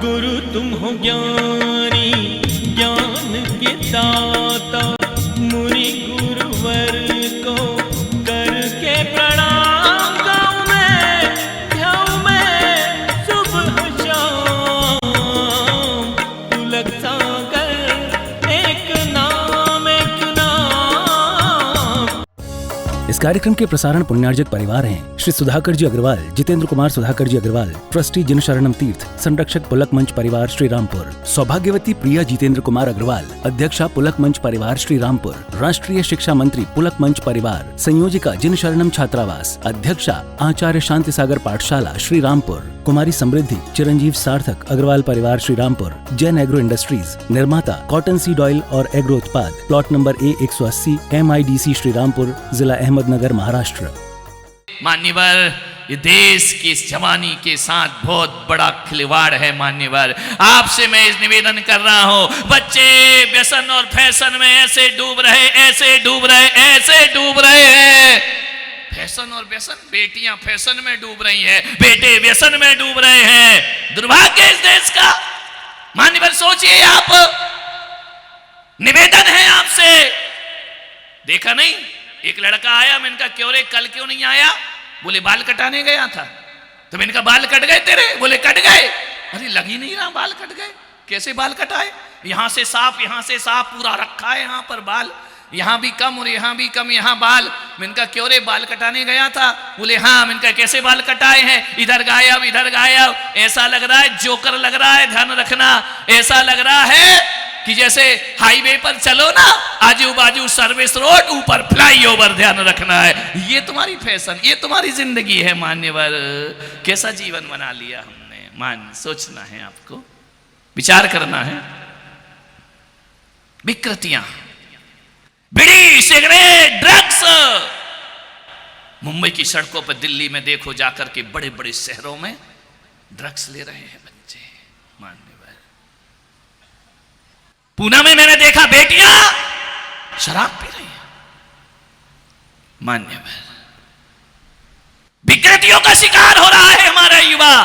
गुरु तुम हो ज्ञानी ज्ञान के दाता, मुनि गुरुवर को करके प्रणाम गाऊं मैं सुबह शाम। पुलक सागर एक नाम एक नाम। इस कार्यक्रम के प्रसारण पुण्यार्जक परिवार हैं श्री सुधाकर जी अग्रवाल, जितेंद्र कुमार सुधाकर जी अग्रवाल, ट्रस्टी जिन शरणम तीर्थ, संरक्षक पुलक मंच परिवार श्री रामपुर, सौभाग्यवती प्रिया जितेंद्र कुमार अग्रवाल, अध्यक्षा पुलक मंच परिवार श्री रामपुर, राष्ट्रीय शिक्षा मंत्री पुलक मंच परिवार, संयोजिका जिन शरणम छात्रावास, अध्यक्षा आचार्य शांति सागर पाठशाला श्री रामपुर, कुमारी समृद्धि चिरंजीव सार्थक अग्रवाल परिवार श्री रामपुर, जैन एग्रो इंडस्ट्रीज, निर्माता कॉटन सीड ऑयल और एग्रो उत्पाद, plot number A180 MIDC Shri Rampur, जिला अहमदनगर, महाराष्ट्र। मान्यवर, ये देश की इस जवानी के साथ बहुत बड़ा खिलवाड़ है। मान्यवर, आपसे मैं इस निवेदन कर रहा हूँ, बच्चे व्यसन और फैशन में ऐसे डूब रहे हैं। फैशन और व्यसन, बेटियां फैशन में डूब रही हैं, बेटे व्यसन में डूब रहे हैं। दुर्भाग्य इस देश का। मान्यवर, सोचिए आप, निवेदन है आपसे। देखा नहीं, एक लड़का आया, मैंने कहा क्यों रे, कल क्यों नहीं आया? बोले बाल कटाने गया था। तो मैंने कहा बाल कट गए तेरे? बोले कट गए। अरे लग ही नहीं रहा बाल कट गए। कैसे बाल कटाए? यहां से साफ पूरा रखा है, यहां पर बाल, यहां भी कम और यहां भी कम, यहां बाल। मैंने कहा क्यों रे, बाल कटाने गया था? बोले हाँ। मैंने कहा कैसे बाल कटाए हैं? इधर गायब। ऐसा लग रहा है जोकर लग रहा है, ध्यान रखना। ऐसा लग रहा है कि जैसे हाईवे पर चलो ना, आजू बाजू सर्विस रोड, ऊपर फ्लाईओवर, ध्यान रखना है। ये तुम्हारी फैशन, ये तुम्हारी जिंदगी है। मान्यवर, कैसा जीवन बना लिया हमने। सोचना है आपको, विचार करना है। विकृतियां, बीड़ी, सिगरेट, ड्रग्स। मुंबई की सड़कों पर, दिल्ली में देखो जाकर के, बड़े बड़े शहरों में ड्रग्स ले रहे हैं बच्चे। मान्यवर, पूना में मैंने देखा बेटियां शराब पी रही हैं। मान्यवर, विकृतियों का शिकार हो रहा है हमारा युवा।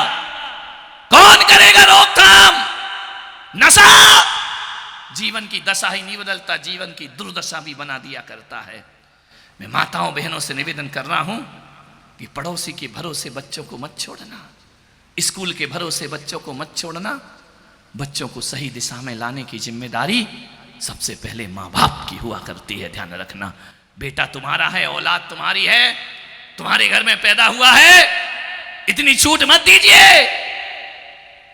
कौन करेगा रोकथाम? नशा जीवन की दशा ही नहीं बदलता, जीवन की दुर्दशा भी बना दिया करता है। मैं माताओं बहनों से निवेदन कर रहा हूं कि पड़ोसी के भरोसे बच्चों को मत छोड़ना, स्कूल के भरोसे बच्चों को मत छोड़ना। बच्चों को सही दिशा में लाने की जिम्मेदारी सबसे पहले माँ बाप की हुआ करती है, ध्यान रखना। बेटा तुम्हारा है, औलाद तुम्हारी है, तुम्हारे घर में पैदा हुआ है। इतनी छूट मत दीजिए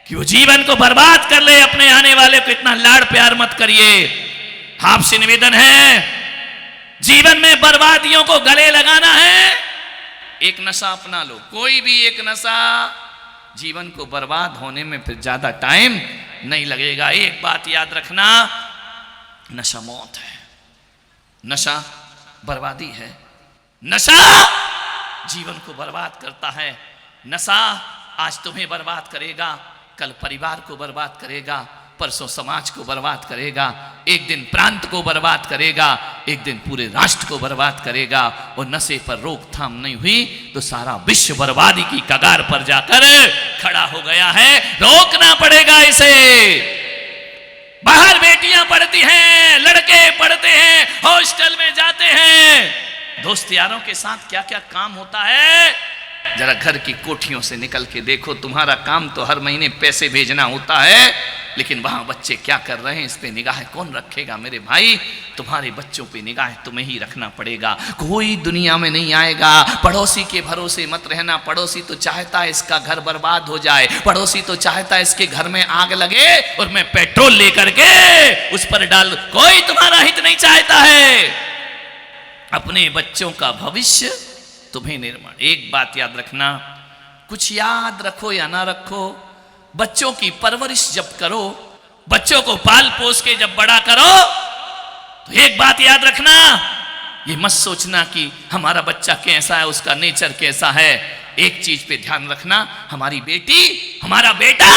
कि वो जीवन को बर्बाद कर ले। अपने आने वाले को इतना लाड़ प्यार मत करिए। आपसे निवेदन है, जीवन में बर्बादियों को गले लगाना है, एक नशा अपना लो, कोई भी एक नशा। जीवन को बर्बाद होने में फिर ज्यादा टाइम नहीं लगेगा। एक बात याद रखना, नशा मौत है, नशा बर्बादी है, नशा जीवन को बर्बाद करता है। नशा आज तुम्हें बर्बाद करेगा, कल परिवार को बर्बाद करेगा, परसों समाज को बर्बाद करेगा, एक दिन प्रांत को बर्बाद करेगा, एक दिन पूरे राष्ट्र को बर्बाद करेगा। और नशे पर रोकथाम नहीं हुई तो सारा विश्व बर्बादी की कगार पर जाकर खड़ा हो गया है। रोकना पड़ेगा इसे। बाहर बेटियां पढ़ती हैं, लड़के पढ़ते हैं, हॉस्टल में जाते हैं, दोस्त यारों के साथ क्या क्या काम होता है। जरा घर की कोठियों से निकल के देखो। तुम्हारा काम तो हर महीने पैसे भेजना होता है, लेकिन वहां बच्चे क्या कर रहे हैं इस पे निगाह कौन रखेगा? मेरे भाई, तुम्हारे बच्चों पे निगाह तुम्हें ही रखना पड़ेगा। कोई दुनिया में नहीं आएगा। पड़ोसी के भरोसे मत रहना। पड़ोसी तो चाहता है इसका घर बर्बाद हो जाए, पड़ोसी तो चाहता है इसके घर में आग लगे और मैं पेट्रोल लेकर के उस पर डाल। कोई तुम्हारा हित नहीं चाहता है। अपने बच्चों का भविष्य तुम्हें निर्माण। एक बात याद रखना, कुछ याद रखो या ना रखो, बच्चों की परवरिश जब करो, बच्चों को पाल पोस के जब बड़ा करो, तो एक बात याद रखना, ये मत सोचना कि हमारा बच्चा कैसा है, उसका नेचर कैसा है। एक चीज पे ध्यान रखना, हमारी बेटी, हमारा बेटा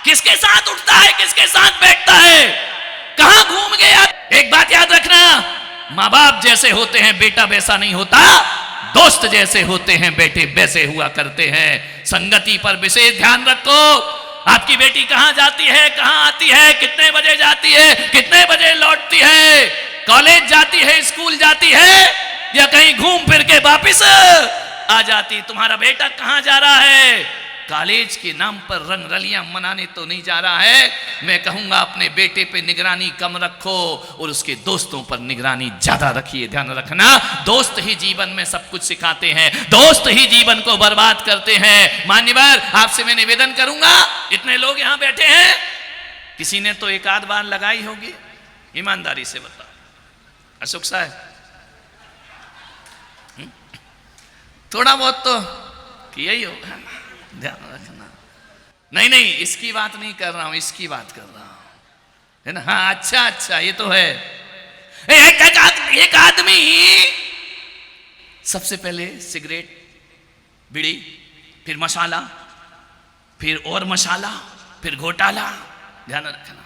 किसके साथ उठता है, किसके साथ बैठता है, कहां घूम गया। एक बात याद रखना, माँ बाप जैसे होते हैं बेटा वैसा नहीं होता, दोस्त जैसे होते हैं बेटे वैसे हुआ करते हैं। संगति पर विशेष ध्यान रखो। आपकी बेटी कहां जाती है, कहां आती है, कितने बजे जाती है, कितने बजे लौटती है, कॉलेज जाती है, स्कूल जाती है, या कहीं घूम फिर के वापिस आ जाती। तुम्हारा बेटा कहां जा रहा है? कॉलेज के नाम पर रंग रलियां मनाने तो नहीं जा रहा है। मैं कहूंगा अपने बेटे पे निगरानी कम रखो और उसके दोस्तों पर निगरानी ज्यादा रखिए। ध्यान रखना, दोस्त ही जीवन में सब कुछ सिखाते हैं, दोस्त ही जीवन को बर्बाद करते हैं। मान्यवर, आपसे मैं निवेदन करूंगा, इतने लोग यहां बैठे हैं, किसी ने तो एक आध बार लगाई होगी, ईमानदारी से बताओ। अशोक साहब, थोड़ा बहुत तो किया ही होगा, ध्यान रखना। नहीं नहीं, इसकी बात नहीं कर रहा हूं, इसकी बात कर रहा हूं, है ना? हाँ, अच्छा अच्छा, ये तो है। एक आदमी सबसे पहले सिगरेट, बीड़ी, फिर मसाला, फिर और मसाला, फिर घोटाला। ध्यान रखना,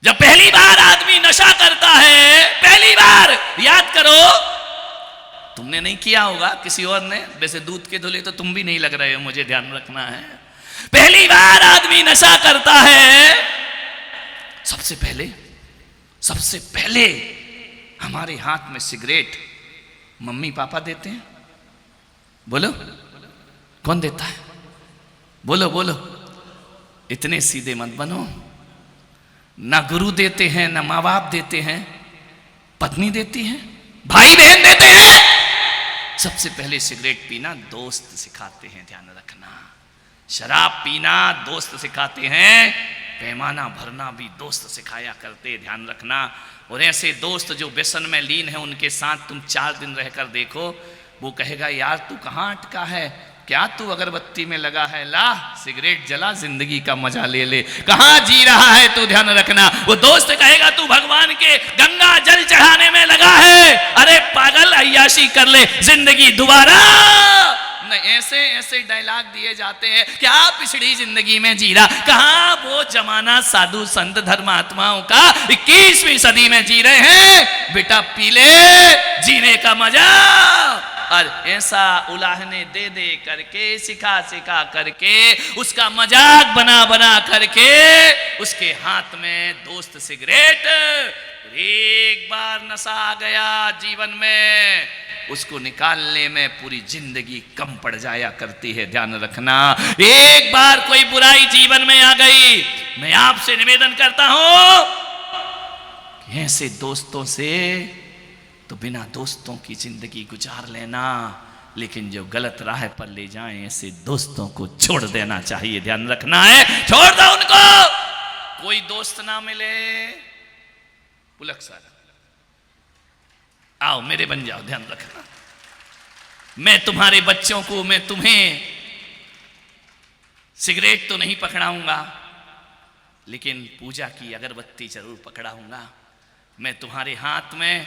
जब पहली बार आदमी नशा करता है, पहली बार, याद करो, तुमने नहीं किया होगा, किसी और ने, वैसे दूध के धुले तो तुम भी नहीं लग रहे हो, मुझे ध्यान रखना है। पहली बार आदमी नशा करता है, सबसे पहले हमारे हाथ में सिगरेट मम्मी पापा देते हैं। बोलो, कौन देता है? बोलो बोलो, इतने सीधे मत बनो। ना गुरु देते हैं, ना माँ बाप देते हैं, पत्नी देती है, भाई बहन देते हैं। सबसे पहले सिगरेट पीना दोस्त सिखाते हैं, ध्यान रखना। शराब पीना दोस्त सिखाते हैं, पैमाना भरना भी दोस्त सिखाया करते, ध्यान रखना। और ऐसे दोस्त जो व्यसन में लीन है, उनके साथ तुम 4 दिन रहकर देखो, वो कहेगा यार तू कहाँ अटका है, क्या तू अगरबत्ती में लगा है, ला सिगरेट जला, जिंदगी का मजा ले ले, कहां जी रहा है तू, ध्यान रखना। वो दोस्त कहेगा तू भगवान के गंगा जल चढ़ाने में लगा है, अरे पागल, अय्याशी कर ले, जिंदगी दोबारा नहीं। ऐसे डायलॉग दिए जाते हैं, क्या पिछड़ी जिंदगी में जी रहा, कहां वो जमाना साधु संत धर्मात्माओं का 21वीं सदी में जी रहे हैं। बेटा पी ले, जीने का मजा। और ऐसा उलाहने दे दे करके, सिखा सिखा करके, उसका मजाक बना बना करके, उसके हाथ में दोस्त सिगरेट। एक बार नशा आ गया जीवन में, उसको निकालने में पूरी जिंदगी कम पड़ जाया करती है, ध्यान रखना। एक बार कोई बुराई जीवन में आ गई, मैं आपसे निवेदन करता हूं कि ऐसे दोस्तों से तो बिना दोस्तों की जिंदगी गुजार लेना, लेकिन जो गलत राह पर ले जाएं, ऐसे दोस्तों को छोड़ देना चाहिए, ध्यान रखना है। छोड़ दो उनको, कोई दोस्त ना मिले, पुलक सारा आओ मेरे बन जाओ, ध्यान रखना। मैं तुम्हारे बच्चों को, मैं तुम्हें सिगरेट तो नहीं पकड़ाऊंगा, लेकिन पूजा की अगरबत्ती जरूर पकड़ाऊंगा। मैं तुम्हारे हाथ में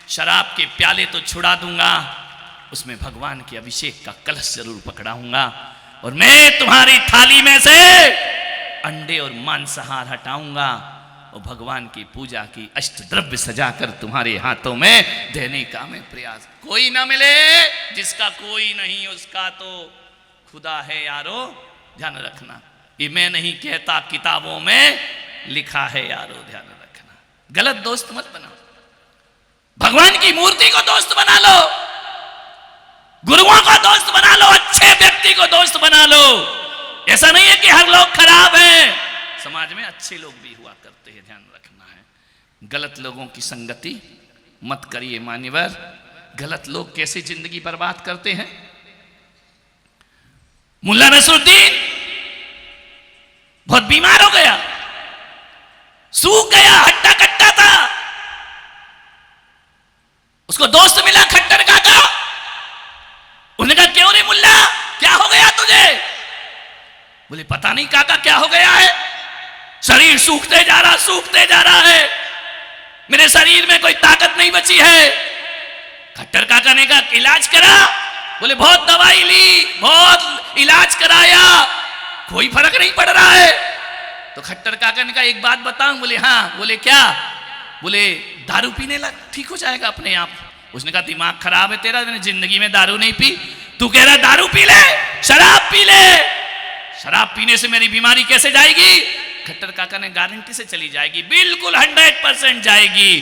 शराब के प्याले तो छुड़ा दूंगा, उसमें भगवान के अभिषेक का कलश जरूर पकड़ाऊंगा। और मैं तुम्हारी थाली में से अंडे और मांसाहार हटाऊंगा और भगवान की पूजा की अष्टद्रव्य सजाकर तुम्हारे हाथों में देने का मैं प्रयास। कोई ना मिले, जिसका कोई नहीं उसका तो खुदा है यारो, ध्यान रखना। ये मैं नहीं कहता, किताबों में लिखा है यारो, ध्यान रखना। गलत दोस्त मत बनाओ, भगवान की मूर्ति को दोस्त बना लो, गुरुओं को दोस्त बना लो, अच्छे व्यक्ति को दोस्त बना लो। ऐसा नहीं है कि हर लोग खराब हैं, समाज में अच्छे लोग भी हुआ करते हैं, ध्यान रखना है। गलत लोगों की संगति मत करिए मान्यवर। गलत लोग कैसे जिंदगी बर्बाद करते हैं। मुल्ला नसरुद्दीन बहुत बीमार हो गया, सूख गया, हट्टा कट्टा था। उसको दोस्त मिला खट्टर काका, उसने कहा क्यों रे मुल्ला, क्या हो गया तुझे? बोले पता नहीं काका क्या हो गया है, शरीर सूखते जा रहा है, मेरे शरीर में कोई ताकत नहीं बची है। खट्टर काका ने कहा इलाज करा? बोले बहुत दवाई ली, बहुत इलाज कराया, कोई फर्क नहीं पड़ रहा है। तो खट्टर काका ने कहा एक बात बताऊं? बोले हाँ। बोले क्या? बोले दारू पीने लग, ठीक हो जाएगा अपने आप। उसने कहा दिमाग खराब है तेरा, मैंने जिंदगी में दारू नहीं पी, तू कह रहा दारू पी ले, शराब पी ले। शराब पीने से मेरी बीमारी कैसे जाएगी? खट्टर काका ने गारंटी से चली जाएगी, बिल्कुल 100% जाएगी।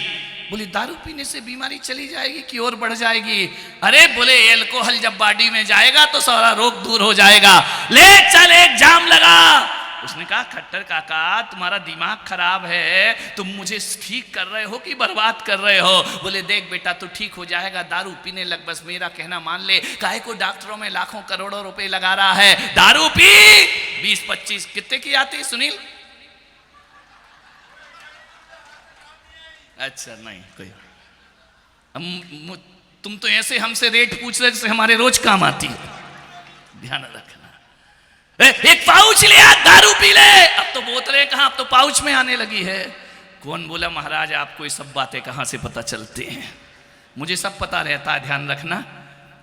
बोले दारू पीने से बीमारी चली जाएगी कि और बढ़ जाएगी? अरे बोले एल्कोहल जब बॉडी में जाएगा तो सारा रोग दूर हो जाएगा, ले चल एक जाम लगा। उसने कहा खट्टर काका तुम्हारा दिमाग खराब है, तुम मुझे ठीक कर रहे हो कि बर्बाद कर रहे हो? बोले देख बेटा तू ठीक हो जाएगा, दारू पीने लग, बस मेरा कहना मान ले। काहे को डॉक्टरों में लाखों करोड़ों रुपए लगा रहा है, दारू पी 20-25 कितने की आती है सुनील? अच्छा नहीं कोई, तुम तो ऐसे हमसे रेट पूछ रहे जैसे हमारे रोज काम आती है, ध्यान रखना। एक पाउच ले आ, दारू पी ले। अब तो बोतलें कहां, अब तो पाउच में आने लगी है। कौन बोला महाराज आपको ये सब बातें कहां से पता चलती हैं? मुझे सब पता रहता है, ध्यान रखना।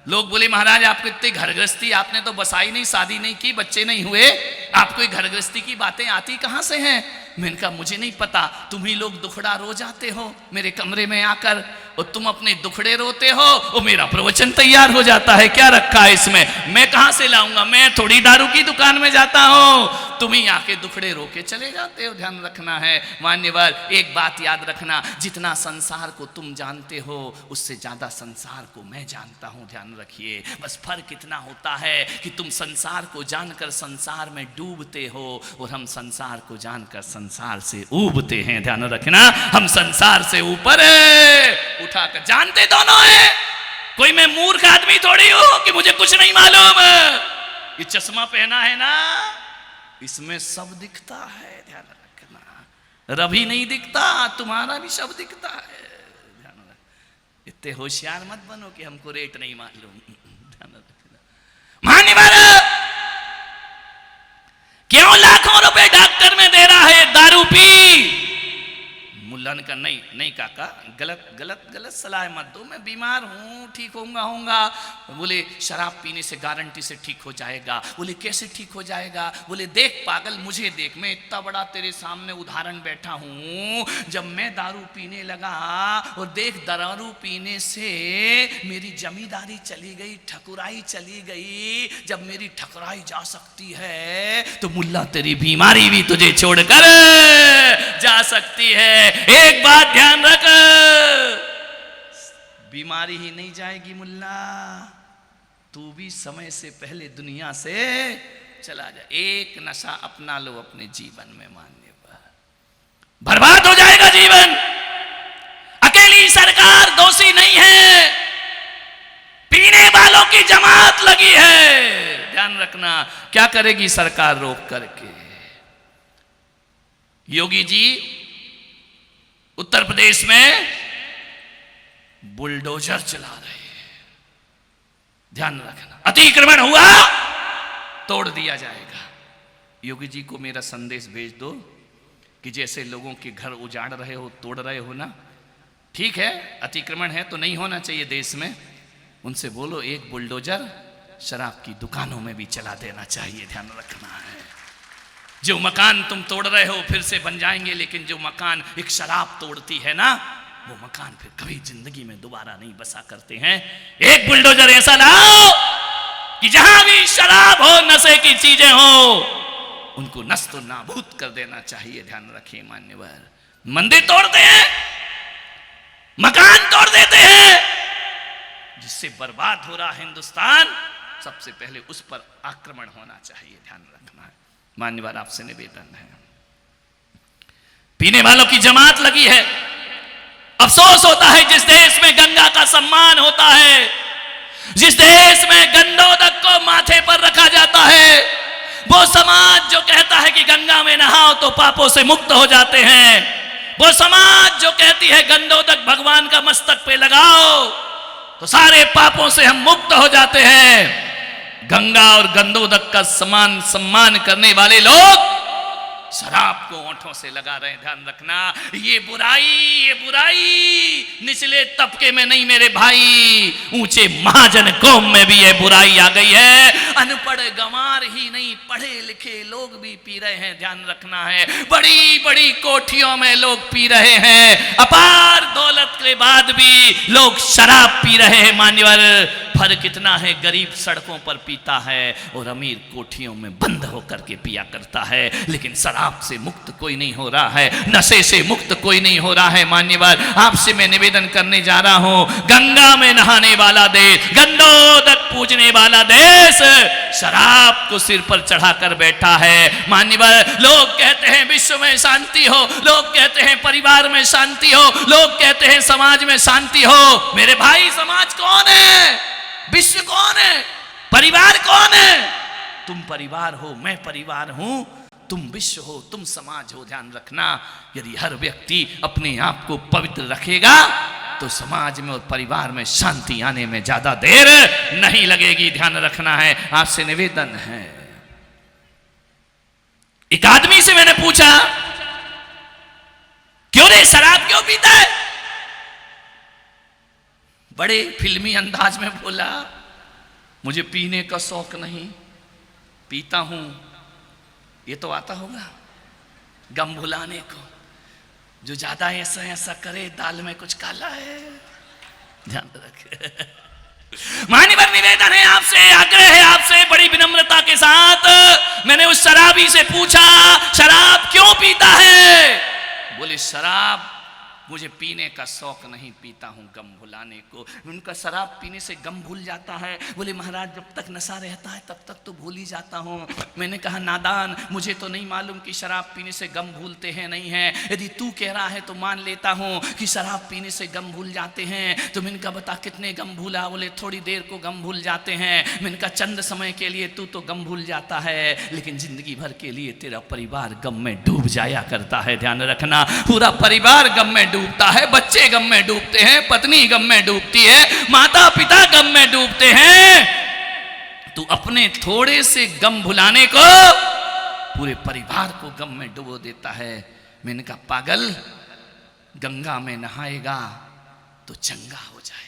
लोग बोले महाराज आपको इतनी घर गृहस्थी, आपने तो बसाई नहीं, शादी नहीं की, बच्चे नहीं हुए, आपको घर गृहस्थी की बातें आती कहां से हैं? मैंने कहा मुझे नहीं पता, तुम ही लोग दुखड़ा रो जाते हो मेरे कमरे में आकर, और तुम अपने दुखड़े रोते हो, और मेरा प्रवचन तैयार हो जाता है। क्या रखा है इसमें? मैं कहां से लाऊंगा? मैं थोड़ी दारू की दुकान में जाता हूं, तुम ही आके दुखड़े रो के चले जाते हो। ध्यान रखना है मान्यवर, एक बात याद रखना, जितना संसार को तुम जानते हो उससे ज्यादा संसार को मैं जानता हूं। ध्यान रखिए, बस फर्क इतना होता है कि तुम संसार को जानकर संसार में डूबते हो, और हम संसार को जानकर संसार से ऊबते हैं। ध्यान रखना, हम संसार से ऊपर उठाकर जानते दोनों हैं। कोई मैं मूर्ख आदमी थोड़ी हूं कि मुझे कुछ नहीं मालूम। ये चश्मा पहना है ना, इसमें सब दिखता है, ध्यान रखना। रवि नहीं दिखता, तुम्हारा भी सब दिखता है, ध्यान रखना। इतने होशियार मत बनो कि हमको रेट नहीं मालूम, ध्यान रखना। मान्यवर क्यों लाखों रुपए डॉक्टर में दे रहा है, दारू पी। मुल्ला ने कहा नहीं काका, गलत सलाह मत दो, मैं बीमार हूं, ठीक होऊंगा। बोले शराब पीने से गारंटी से ठीक हो जाएगा। बोले कैसे ठीक हो जाएगा? बोले देख पागल, मुझे देख, मैं इतना बड़ा तेरे सामने उदाहरण बैठा हूं। जब मैं दारू पीने लगा, और देख दारू पीने से मेरी जमींदारी चली गई, ठकुराई चली गई। जब मेरी ठकुराई जा सकती है तो मुल्ला तेरी बीमारी भी तुझे छोड़कर जा सकती है। एक बात ध्यान रख, बीमारी ही नहीं जाएगी मुल्ला, तू भी समय से पहले दुनिया से चला जा। एक नशा अपना लो अपने जीवन में, मान्यवर, बर्बाद हो जाएगा जीवन। अकेली सरकार दोषी नहीं है, पीने वालों की जमात लगी है। ध्यान रखना, क्या करेगी सरकार रोक करके? योगी जी उत्तर प्रदेश में बुलडोजर चला रहे हैं, ध्यान रखना। अतिक्रमण हुआ तोड़ दिया जाएगा। योगी जी को मेरा संदेश भेज दो कि जैसे लोगों के घर उजाड़ रहे हो, तोड़ रहे हो ना, ठीक है अतिक्रमण है तो नहीं होना चाहिए देश में, उनसे बोलो एक बुलडोजर शराब की दुकानों में भी चला देना चाहिए। ध्यान रखना है, जो मकान तुम तोड़ रहे हो फिर से बन जाएंगे, लेकिन जो मकान एक शराब तोड़ती है ना, वो मकान फिर कभी जिंदगी में दोबारा नहीं बसा करते हैं। एक बुलडोजर ऐसा लाओ कि जहां भी शराब हो, नशे की चीजें हो, उनको नष्ट नाबूद कर देना चाहिए। ध्यान रखिए मान्यवर, मंदिर तोड़ते हैं, मकान तोड़ देते हैं, जिससे बर्बाद हो रहा हिंदुस्तान, सबसे पहले उस पर आक्रमण होना चाहिए। ध्यान रखना है मान्यवर, आपसे निवेदन है। पीने वालों की जमात लगी है। अफसोस होता है जिस देश में गंगा का सम्मान होता है, जिस देश में गंडोदक को माथे पर रखा जाता है, वो समाज जो कहता है कि गंगा में नहाओ तो पापों से मुक्त हो जाते हैं, वो समाज जो कहती है गंडोदक भगवान का मस्तक पे लगाओ तो सारे पापों से हम मुक्त हो जाते हैं, गंगा और गंडोदक का सम्मान करने वाले लोग शराब को ओंठों से लगा रहे हैं। ध्यान रखना, ये बुराई निचले तबके में नहीं मेरे भाई, ऊंचे महाजन कौम में भी ये बुराई आ गई है। अनपढ़ गंवार ही नहीं, पढ़े लिखे लोग भी पी रहे हैं। ध्यान रखना है, बड़ी बड़ी कोठियों में लोग पी रहे हैं, अपार दौलत के बाद भी लोग शराब पी रहे हैं। मान्यवर, फर्क इतना है, गरीब सड़कों पर पीता है और अमीर कोठियों में बंद होकर के पिया करता है। लेकिन शराब से मुक्त कोई नहीं हो रहा है, नशे से मुक्त कोई नहीं हो रहा है। मान्यवर, आपसे मैं निवेदन करने जा रहा हूं, गंगा में नहाने वाला देश, गंडोदक पूजने वाला देश शराब को सिर पर चढ़ाकर बैठा है। मान्यवर, लोग कहते हैं विश्व में शांति हो, लोग कहते हैं परिवार में शांति हो, लोग कहते हैं समाज में शांति हो। मेरे भाई, समाज कौन है? विश्व कौन है? परिवार कौन है? तुम परिवार हो, मैं परिवार हूं, तुम विश्व हो, तुम समाज हो। ध्यान रखना, यदि हर व्यक्ति अपने आप को पवित्र रखेगा तो समाज में और परिवार में शांति आने में ज्यादा देर नहीं लगेगी। ध्यान रखना है, आपसे निवेदन है। एक आदमी से मैंने पूछा, क्यों रे शराब क्यों पीता है? बड़े फिल्मी अंदाज में बोला, मुझे पीने का शौक नहीं, पीता हूं। ये तो आता होगा गम भुलाने को, जो ज्यादा ऐसा ऐसा करे दाल में कुछ काला है। ध्यान रखे। मान्यवर, निवेदन है आपसे, आग्रह है आपसे, बड़ी विनम्रता के साथ मैंने उस शराबी से पूछा, शराब क्यों पीता है? बोले, शराब मुझे पीने का शौक नहीं, पीता हूं गम भुलाने को। उनका शराब पीने से गम भूल जाता है। बोले, महाराज जब तक नशा रहता है तब तक तो भूल ही जाता हूं। मैंने कहा, नादान, मुझे तो नहीं मालूम कि शराब पीने से गम भूलते हैं नहीं है। यदि तू कह रहा है तो मान लेता हूं कि शराब पीने से गम भूल जाते हैं। तो मैंने कहा, बता कितने गम भूला? बोले, थोड़ी देर को गम भूल जाते हैं। मैंने कहा, चंद समय के लिए तू तो गम भूल जाता है, लेकिन जिंदगी भर के लिए तेरा परिवार गम में डूब जाया करता है। ध्यान रखना, पूरा परिवार गम में डूबता है, बच्चे गम में डूबते हैं, पत्नी गम में डूबती है, माता पिता गम में डूबते हैं। तू अपने थोड़े से गम भुलाने को पूरे परिवार को गम में डुबो देता है। मैंने कहा, पागल, गंगा में नहाएगा तो चंगा हो जाएगा।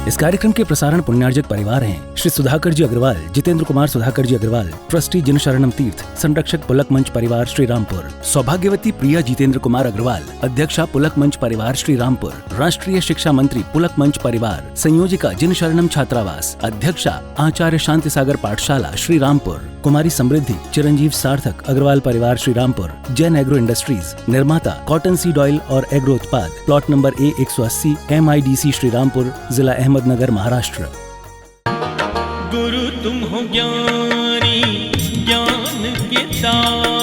इस कार्यक्रम के प्रसारण पुण्यार्जक परिवार हैं श्री सुधाकर जी अग्रवाल, जितेंद्र कुमार सुधाकर जी अग्रवाल, ट्रस्टी जिनशरणम तीर्थ, संरक्षक पुलक मंच परिवार श्री रामपुर, सौभाग्यवती प्रिया जितेंद्र कुमार अग्रवाल, अध्यक्षा पुलक मंच परिवार श्री रामपुर, राष्ट्रीय शिक्षा मंत्री पुलक मंच परिवार, संयोजिका जिनशरणम छात्रावास, अध्यक्षा आचार्य शांति सागर पाठशाला श्री रामपुर, कुमारी समृद्धि चिरंजीव सार्थक अग्रवाल परिवार श्री रामपुर, जैन एग्रो इंडस्ट्रीज, निर्माता कॉटन सीड ऑयल और एग्रो उत्पाद, plot number A180, MIDC Shri Rampur, जिला अहमदनगर, महाराष्ट्र। गुरु तुम हो ज्ञानी, ज्ञान के दाता,